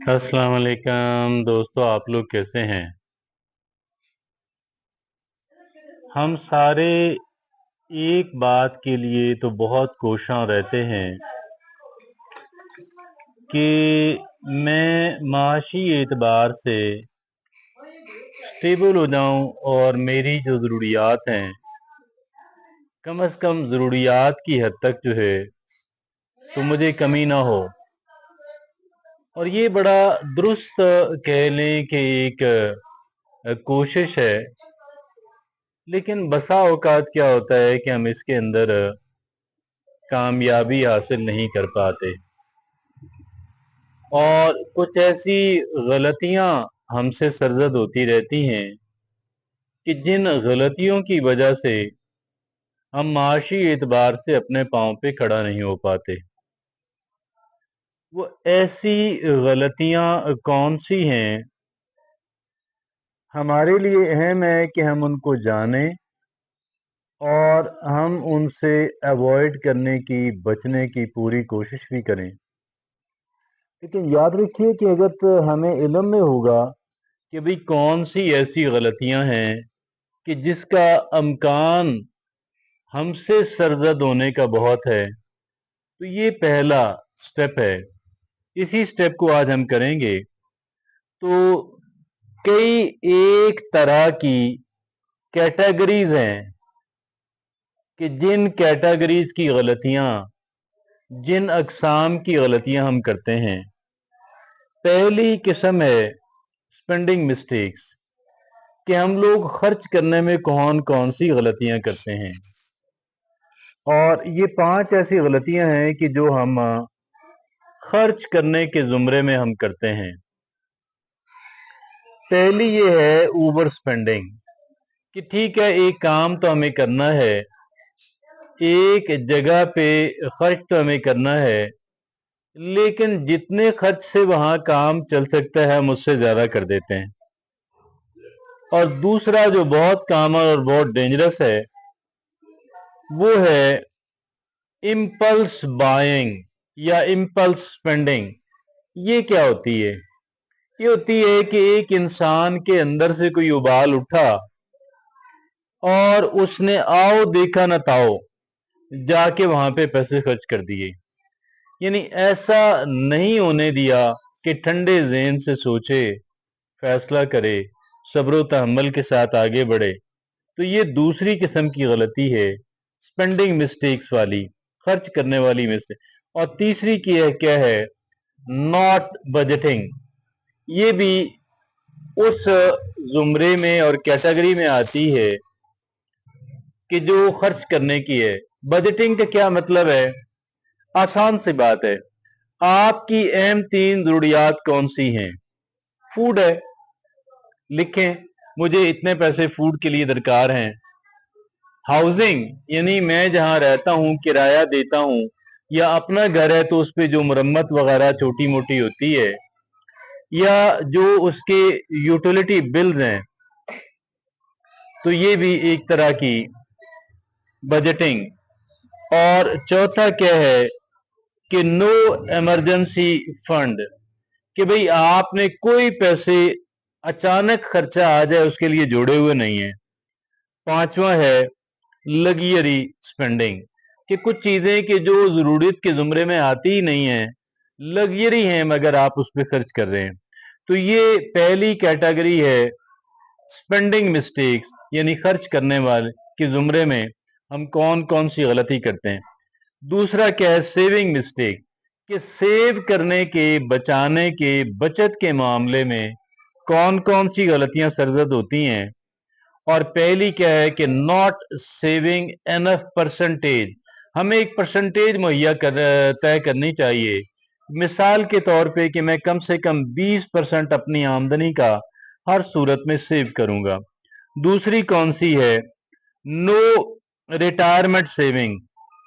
अस्सलाम वालेकुम दोस्तों, आप लोग कैसे हैं? हम सारे एक बात के लिए तो बहुत कोशां रहते हैं कि मैं माशी एतबार से स्टेबल हो जाऊं और मेरी जो ज़रूरियात हैं कम से कम ज़रूरियात की हद तक जो है तो मुझे कमी ना हो। और ये बड़ा दुरुस्त कह लें कि एक कोशिश है, लेकिन बसा औकात क्या होता है कि हम इसके अंदर कामयाबी हासिल नहीं कर पाते और कुछ ऐसी गलतियां हमसे सरजद होती रहती हैं कि जिन गलतियों की वजह से हम माशी एतबार से अपने पांव पे खड़ा नहीं हो पाते। वो ऐसी गलतियां कौन सी हैं, हमारे लिए अहम है कि हम उनको जानें और हम उनसे अवॉइड करने की, बचने की पूरी कोशिश भी करें। लेकिन याद रखिए कि अगर तो हमें इल्म में होगा कि भाई कौन सी ऐसी गलतियां हैं कि जिसका अमकान हमसे सरजद होने का बहुत है, तो ये पहला स्टेप है। इसी स्टेप को आज हम करेंगे। तो कई एक तरह की कैटेगरीज हैं कि जिन कैटेगरीज की गलतियां, जिन अकसाम की गलतियां हम करते हैं। पहली किस्म है स्पेंडिंग मिस्टेक्स, कि हम लोग खर्च करने में कौन कौन सी गलतियां करते हैं। और ये 5 ऐसी गलतियां हैं कि जो हम खर्च करने के ज़ुमरे में हम करते हैं। पहली ये है ओवर स्पेंडिंग, कि ठीक है एक काम तो हमें करना है, एक जगह पे खर्च तो हमें करना है, लेकिन जितने खर्च से वहां काम चल सकता है हम उससे ज्यादा कर देते हैं। और दूसरा जो बहुत कॉमन और बहुत डेंजरस है वो है इम्पल्स बाइंग या इम्पल्स स्पेंडिंग। ये क्या होती है? ये होती है कि एक इंसान के अंदर से कोई उबाल उठा और उसने आओ देखा न ताओ जाके वहां पे पैसे खर्च कर दिए। यानी ऐसा नहीं होने दिया कि ठंडे ज़हन से सोचे, फैसला करे, सब्र तहम्मुल के साथ आगे बढ़े। तो ये दूसरी किस्म की गलती है, स्पेंडिंग मिस्टेक्स वाली, खर्च करने वाली मिस्टेक। और तीसरी की है क्या है, नॉट बजटिंग। ये भी उस जुमरे में और कैटेगरी में आती है कि जो खर्च करने की है। बजटिंग का क्या मतलब है? आसान सी बात है, आपकी अहम 3 जरूरियात कौन सी हैं? फूड है, लिखें मुझे इतने पैसे फूड के लिए दरकार हैं। हाउसिंग, यानी मैं जहां रहता हूं किराया देता हूं, या अपना घर है तो उस पे जो मरम्मत वगैरह छोटी मोटी होती है, या जो उसके यूटिलिटी बिल्स हैं, तो ये भी एक तरह की बजटिंग। और चौथा क्या है कि नो इमरजेंसी फंड, कि भाई आपने कोई पैसे अचानक खर्चा आ जाए उसके लिए जोड़े हुए नहीं है। पांचवा है लग्जरी स्पेंडिंग, कि कुछ चीजें कि जो जरूरत के जुमरे में आती ही नहीं है, लग्जरी हैं मगर आप उस पर खर्च कर रहे हैं। तो ये पहली कैटेगरी है स्पेंडिंग मिस्टेक्स, यानी खर्च करने वाले के जुमरे में हम कौन कौन सी गलती करते हैं। दूसरा क्या है, सेविंग मिस्टेक, कि सेव करने के, बचाने के, बचत के मामले में कौन कौन सी गलतियां सरजद होती हैं। और पहली क्या है कि नॉट सेविंग एनफ परसेंटेज, हमें एक परसेंटेज मुहैया तय करनी चाहिए। मिसाल के तौर पे कि मैं कम से कम 20% अपनी आमदनी का हर सूरत में सेव करूंगा। दूसरी कौन सी है, नो रिटायरमेंट सेविंग।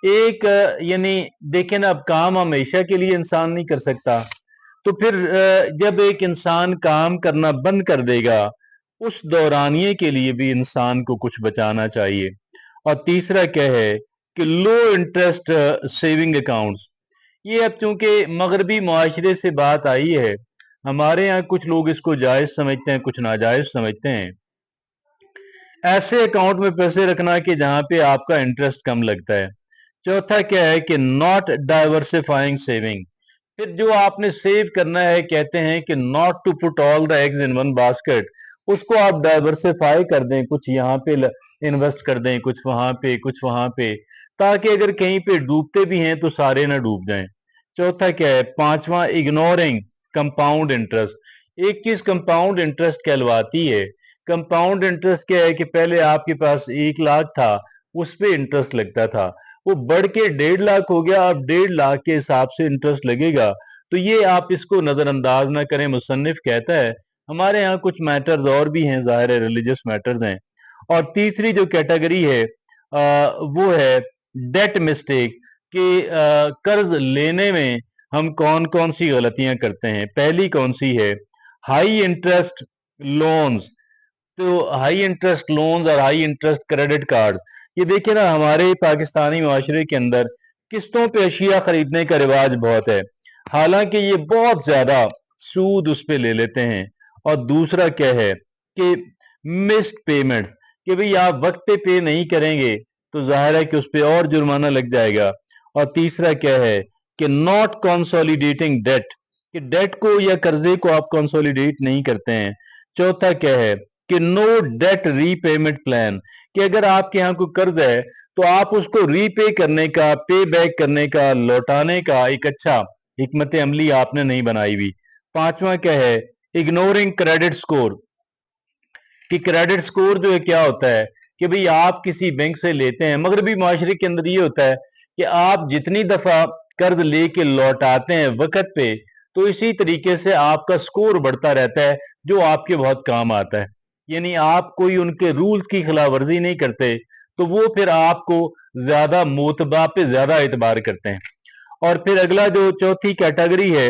एक यानी देखें ना, अब काम हमेशा के लिए इंसान नहीं कर सकता, तो फिर जब एक इंसान काम करना बंद कर देगा, उस दौरानिए के लिए भी इंसान को कुछ बचाना चाहिए। और तीसरा क्या है कि लो इंटरेस्ट सेविंग अकाउंट्स। ये अब चूंकि मगरबी मुआशरे से बात आई है, हमारे यहाँ कुछ लोग इसको जायज समझते हैं, कुछ नाजायज समझते हैं। ऐसे अकाउंट में पैसे रखना कि जहां पे आपका इंटरेस्ट कम लगता है। चौथा क्या है कि नॉट डाइवर्सिफाइंग सेविंग। फिर जो आपने सेव करना है, कहते हैं कि not to put all the eggs in one basket, उसको आप डाइवर्सिफाई कर दें, कुछ यहाँ पे इन्वेस्ट कर दें, कुछ वहां पे, कुछ वहां पे, ताकि अगर कहीं पे डूबते भी हैं तो सारे ना डूब जाएं। चौथा क्या है, पांचवा, इग्नोरिंग कंपाउंड इंटरेस्ट। एक चीज कंपाउंड इंटरेस्ट कहलवाती है। कंपाउंड इंटरेस्ट क्या है कि पहले आपके पास 1 लाख था, उस पे इंटरेस्ट लगता था, वो बढ़ के 1.5 लाख हो गया, अब 1.5 लाख के हिसाब से इंटरेस्ट लगेगा। तो ये आप इसको नजरअंदाज ना करें। मुसन्निफ कहता है हमारे यहाँ कुछ मैटर्स और भी हैं, ज़ाहिर है रिलीजियस मैटर्स हैं। और तीसरी जो कैटेगरी है वो है डेट मिस्टेक, कि कर्ज लेने में हम कौन कौन सी गलतियां करते हैं। पहली कौन सी है, हाई इंटरेस्ट लोन्स। तो हाई इंटरेस्ट लोन्स और हाई इंटरेस्ट क्रेडिट कार्ड, ये देखिए ना, हमारे पाकिस्तानी माशरे के अंदर किस्तों पे अशिया खरीदने का रिवाज बहुत है, हालांकि ये बहुत ज्यादा सूद उस पे ले लेते हैं। और दूसरा क्या है कि मिस्ड पेमेंट्स, कि भाई आप वक्त पे नहीं करेंगे तो जाहिर है कि उस पे और जुर्माना लग जाएगा। और तीसरा क्या है कि नॉट कंसोलिडेटिंग डेट, कि डेट को या कर्जे को आप कंसोलिडेट नहीं करते हैं। चौथा क्या है कि नो डेट रीपेमेंट प्लान, कि अगर आपके यहाँ कोई कर्ज है तो आप उसको रीपे करने का, पे बैक करने का, लौटाने का एक अच्छा हिकमत अमली आपने नहीं बनाई हुई। पांचवा क्या है, इग्नोरिंग क्रेडिट स्कोर, कि क्रेडिट स्कोर जो है क्या होता है कि भाई आप किसी बैंक से लेते हैं, मगरबी माशरे के अंदर ये होता है कि आप जितनी दफा कर्ज लेके लौटाते हैं वक्त पे, तो इसी तरीके से आपका स्कोर बढ़ता रहता है, जो आपके बहुत काम आता है। यानी आप कोई उनके रूल्स की खिलाफ वर्जी नहीं करते, तो वो फिर आपको ज्यादा मोतबा पे ज्यादा एतबार करते हैं। और फिर अगला जो चौथी कैटेगरी है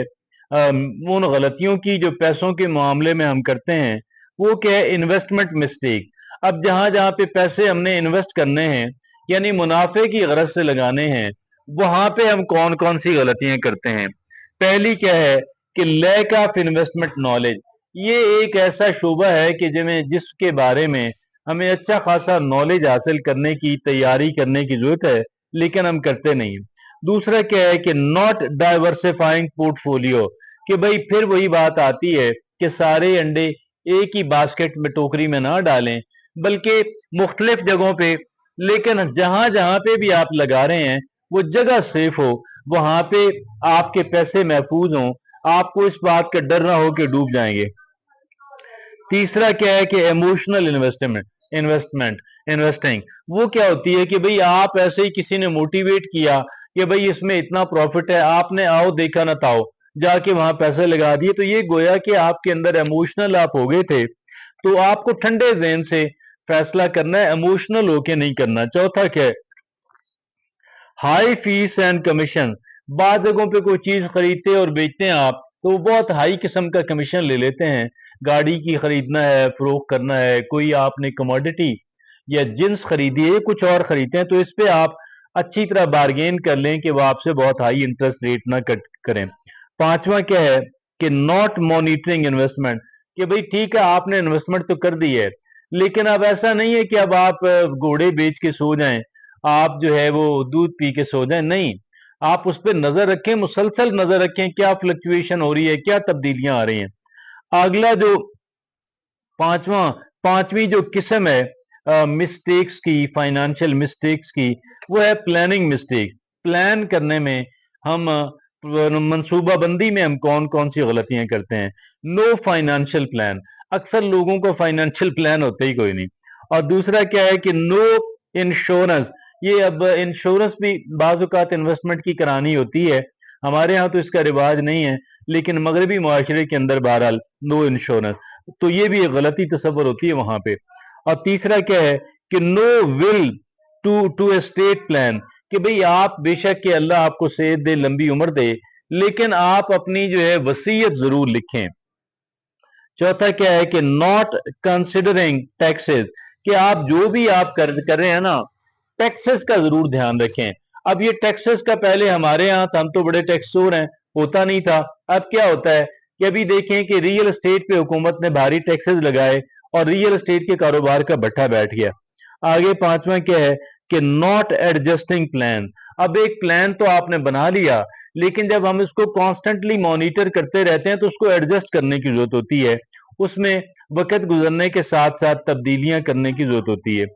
उन गलतियों की जो पैसों के मामले में हम करते हैं, वो क्या है, इन्वेस्टमेंट मिस्टेक। अब जहां जहां पे पैसे हमने इन्वेस्ट करने हैं, यानी मुनाफे की गरज से लगाने हैं, वहां पे हम कौन कौन सी गलतियां करते हैं। पहली क्या है कि लैक ऑफ इन्वेस्टमेंट नॉलेज। ये एक ऐसा शोबा है कि जिसके बारे में हमें अच्छा खासा नॉलेज हासिल करने की, तैयारी करने की जरूरत है, लेकिन हम करते नहीं। दूसरा क्या है कि नॉट डाइवर्सिफाइंग पोर्टफोलियो, कि भाई फिर वही बात आती है कि सारे अंडे एक ही बास्केट में, टोकरी में ना डालें, बल्कि मुख्तलिफ जगहों पे, लेकिन जहां जहां पे भी आप लगा रहे हैं वो जगह सेफ हो, वहां पे आपके पैसे महफूज हों, आपको इस बात का डर ना हो कि डूब जाएंगे। तीसरा क्या है कि इमोशनल इन्वेस्टमेंट इन्वेस्टमेंट इन्वेस्टिंग, वो क्या होती है कि भाई आप ऐसे ही किसी ने मोटिवेट किया कि भाई इसमें इतना प्रॉफिट है, आपने आओ देखा ना ताओ जाके वहां पैसे लगा दिए, तो ये गोया कि आपके अंदर इमोशनल आप हो गए थे। तो आपको ठंडे जहन से फैसला करना है, इमोशनल होके नहीं करना। चौथा क्या है, हाई फीस एंड कमीशन। बाद जगहों पे कोई चीज खरीदते और बेचते हैं आप, तो वो बहुत हाई किस्म का कमीशन ले लेते हैं। गाड़ी की खरीदना है, फरोख्त करना है, कोई आपने कमोडिटी या जिन्स खरीदी है, कुछ और खरीदते हैं, तो इस पे आप अच्छी तरह बार्गेन कर लें कि वो आपसे बहुत हाई इंटरेस्ट रेट ना कट करें। पांचवा क्या है कि नॉट मॉनिटरिंग इन्वेस्टमेंट, कि भाई ठीक है आपने इन्वेस्टमेंट तो कर दी है, लेकिन अब ऐसा नहीं है कि अब आप घोड़े बेच के सो जाएं, आप जो है वो दूध पी के सो जाएं, नहीं। आप उस पर नजर रखें, मुसलसल नजर रखें, क्या फ्लक्चुएशन हो रही है, क्या तब्दीलियां आ रही हैं। अगला जो पांचवा पांचवी जो किस्म है मिस्टेक्स की, फाइनेंशियल मिस्टेक्स की, वो है प्लानिंग मिस्टेक। प्लान करने में हम मंसूबाबंदी में हम कौन कौन सी गलतियां करते हैं। नो फाइनेंशियल प्लान, अक्सर लोगों को फाइनेंशियल प्लान होते ही कोई नहीं। और दूसरा क्या है कि नो इंश्योरेंस। ये अब इंश्योरेंस भी बाज़ औक़ात इन्वेस्टमेंट की करानी होती है, हमारे यहाँ तो इसका रिवाज नहीं है, लेकिन मगरबी मुआशरे के अंदर बहरहाल नो इंश्योरेंस, तो ये भी एक गलती तस्वर होती है वहां पे। और तीसरा क्या है कि no will to to estate plan, कि भाई आप बेशक के अल्लाह आपको सेहत दे, लंबी उम्र दे, लेकिन आप अपनी जो है वसीयत जरूर लिखें। चौथा क्या है कि नॉट कंसिडरिंग टैक्सेस, कि आप जो भी आप कर रहे हैं ना, टैक्सेस का जरूर ध्यान रखें। अब ये टैक्सेस का पहले हमारे यहाँ था, हम तो बड़े टैक्स चोर हैं, होता नहीं था। अब क्या होता है कि अभी देखें कि रियल एस्टेट पे हुकूमत ने भारी टैक्सेस लगाए और रियल एस्टेट के कारोबार का भट्ठा बैठ गया। आगे पांचवा क्या है कि नॉट एडजस्टिंग प्लान। अब एक प्लान तो आपने बना लिया, लेकिन जब हम इसको कॉन्स्टेंटली मॉनिटर करते रहते हैं तो उसको एडजस्ट करने की जरूरत होती है, उसमें वक्त गुजरने के साथ साथ तब्दीलियां करने की जरूरत होती है।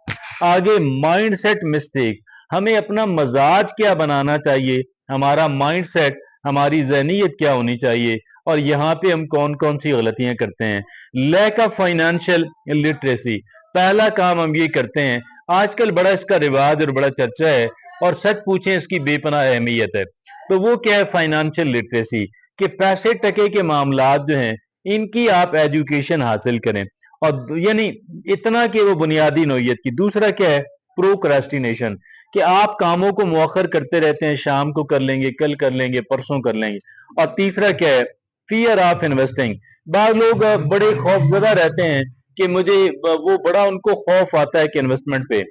आगे माइंडसेट मिस्टेक, हमें अपना मजाज क्या बनाना चाहिए, हमारा माइंडसेट, हमारी जहनीयत क्या होनी चाहिए, और यहाँ पे हम कौन कौन सी गलतियां करते हैं। लैक ऑफ फाइनेंशियल लिटरेसी, पहला काम हम ये करते हैं, आजकल बड़ा इसका रिवाज और बड़ा चर्चा है, और सच पूछें इसकी बेपनाह अहमियत है। तो वो क्या है फाइनेंशियल लिटरेसी, कि पैसे टके के मामलात जो हैं इनकी आप एजुकेशन हासिल करें, और यानी इतना कि वो बुनियादी नौयत की। दूसरा क्या है प्रोक्रेस्टिनेशन, कि आप कामों को मुअख्खर करते रहते हैं, शाम को कर लेंगे, कल कर लेंगे, परसों कर लेंगे। और तीसरा क्या है फियर ऑफ इन्वेस्टिंग, बाद लोग बड़े खौफजदा रहते हैं कि मुझे वो बड़ा उनको खौफ आता है कि इन्वेस्टमेंट पे।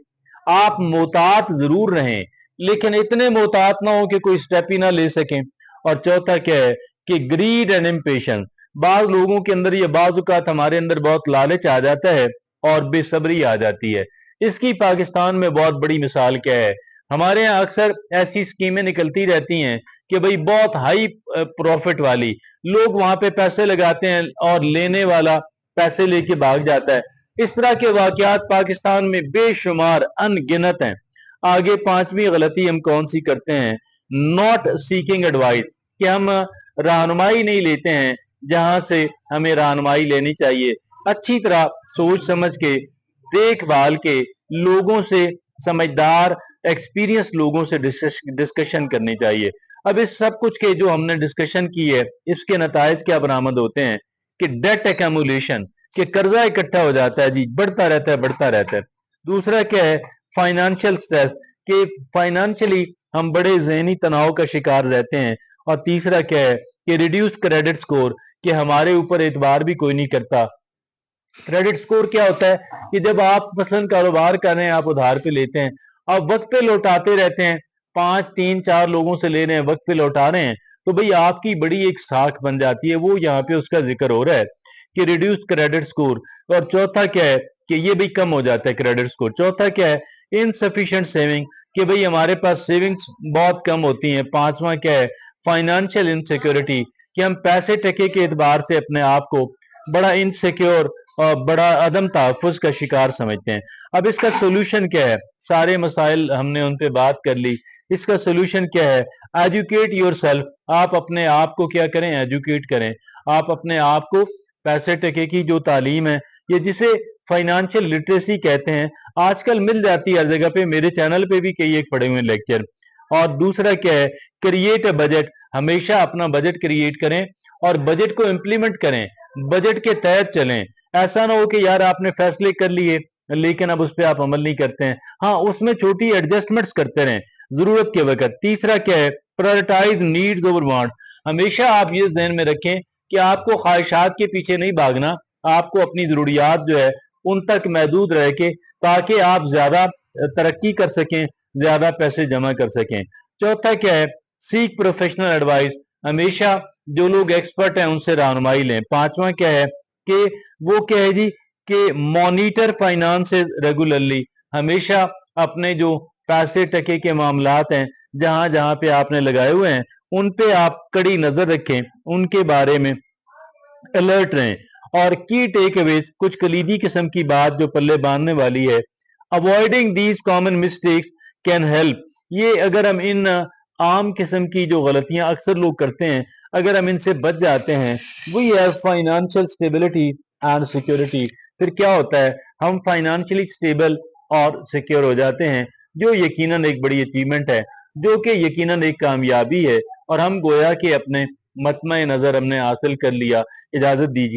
आप मोहतात जरूर रहें, लेकिन इतने मोहतात ना हो कि कोई स्टेप ही ना ले सकें। और चौथा क्या है कि ग्रीड एंड इम्पेशंस, बाज लोगों के अंदर, ये बाज औक़ात हमारे अंदर बहुत लालच आ जाता है और बेसब्री आ जाती है। इसकी पाकिस्तान में बहुत बड़ी मिसाल क्या है, हमारे यहाँ अक्सर ऐसी स्कीमें निकलती रहती हैं कि भाई बहुत हाई प्रॉफिट वाली, लोग वहां पे पैसे लगाते हैं और लेने वाला पैसे लेके भाग जाता है। इस तरह के वाकयात पाकिस्तान में बेशुमार अनगिनत हैं। आगे पांचवी गलती हम कौन सी करते हैं, नॉट सीकिंग एडवाइस, कि हम रहनुमाई नहीं लेते हैं जहां से हमें रहनुमाई लेनी चाहिए। अच्छी तरह सोच समझ के, देखभाल के, लोगों से, समझदार एक्सपीरियंस लोगों से डिस्कशन करनी चाहिए। अब इस सब कुछ के जो हमने डिस्कशन की है, इसके नतायज क्या बरामद होते हैं कि डेट एक्यूमुलेशन, कि कर्जा इकट्ठा हो जाता है जी, बढ़ता रहता है बढ़ता रहता है। दूसरा क्या है फाइनेंशियल स्ट्रेस, कि फाइनेंशियली हम बड़े जहनी तनाव का शिकार रहते हैं। और तीसरा क्या है कि रिड्यूस क्रेडिट स्कोर, कि हमारे ऊपर एतबार भी कोई नहीं करता। क्रेडिट स्कोर क्या होता है कि जब आप मसलन कारोबार कर रहे हैं, आप उधार पे लेते हैं, आप वक्त पे लौटाते रहते हैं, 5 3 4 लोगों से ले रहे हैं, वक्त पे लौटा रहे हैं, तो भाई आपकी बड़ी एक साख बन जाती है। वो यहाँ पे उसका जिक्र हो रहा है कि रिड्यूस क्रेडिट स्कोर। और चौथा क्या है कि ये भी कम हो जाता है क्रेडिट स्कोर। चौथा क्या है इनसफिशिएंट सेविंग, कि भाई हमारे पास सेविंग्स बहुत कम होती हैं। पांचवा क्या है फाइनेंशियल इनसिक्योरिटी, कि हम पैसे टके के एतबार से अपने आप को बड़ा इनसिक्योर और बड़ा अदम तहफ़्फ़ुज़ का शिकार समझते हैं। अब इसका सोल्यूशन क्या है, सारे मसाइल हमने उन पे बात कर ली। इसका सोल्यूशन क्या है, एजुकेट योरसेल्फ, आप अपने आप को क्या करें एजुकेट करें। आप अपने आप को पैसे टके की जो तालीम है, ये जिसे फाइनेंशियल लिटरेसी कहते हैं, आजकल मिल जाती है हर जगह पे। मेरे चैनल पे भी कई एक पड़े हुए लेक्चर। और दूसरा क्या है क्रिएट अ बजट, हमेशा अपना बजट क्रिएट करें और बजट को इम्प्लीमेंट करें, बजट के तहत चलें। ऐसा ना हो कि यार आपने फैसले कर लिए लेकिन अब उस पर आप अमल नहीं करते हैं। हाँ, उसमें छोटी एडजस्टमेंट्स करते रहें जरूरत के वक्त। तीसरा क्या है प्रायोरिटाइज नीड्स ओवर वांट, हमेशा आप ये ज़हन में रखें कि आपको ख्वाहिशात के पीछे नहीं भागना, आपको अपनी जरूरियात जो है उन तक महदूद रह के, ताकि आप ज्यादा तरक्की कर सकें, ज्यादा पैसे जमा कर सकें। चौथा क्या है सीक प्रोफेशनल एडवाइस, हमेशा जो लोग एक्सपर्ट हैं उनसे रहनुमाई लें। पांचवा क्या है कि वो क्या है जी कि मॉनिटर फाइनेंस रेगुलरली, हमेशा अपने जो पैसे टके के मामलात हैं जहां जहां पे आपने लगाए हुए हैं उन पे आप कड़ी नजर रखें, उनके बारे में अलर्ट रहें। और की टेक अवेज, कुछ कलीदी किस्म की बात जो पल्ले बांधने वाली है, avoiding these common mistakes can help, ये अगर हम इन आम किस्म की जो गलतियां अक्सर लोग करते हैं, अगर हम इनसे बच जाते हैं, we have financial stability and security, फिर क्या होता है हम फाइनेंशियली स्टेबल और सिक्योर हो जाते हैं, जो यकीनन एक बड़ी अचीवमेंट है, जो कि यकीनन एक कामयाबी है। और हम गोया कि अपने मतम नजर हमने हासिल कर लिया। इजाजत दीजिए।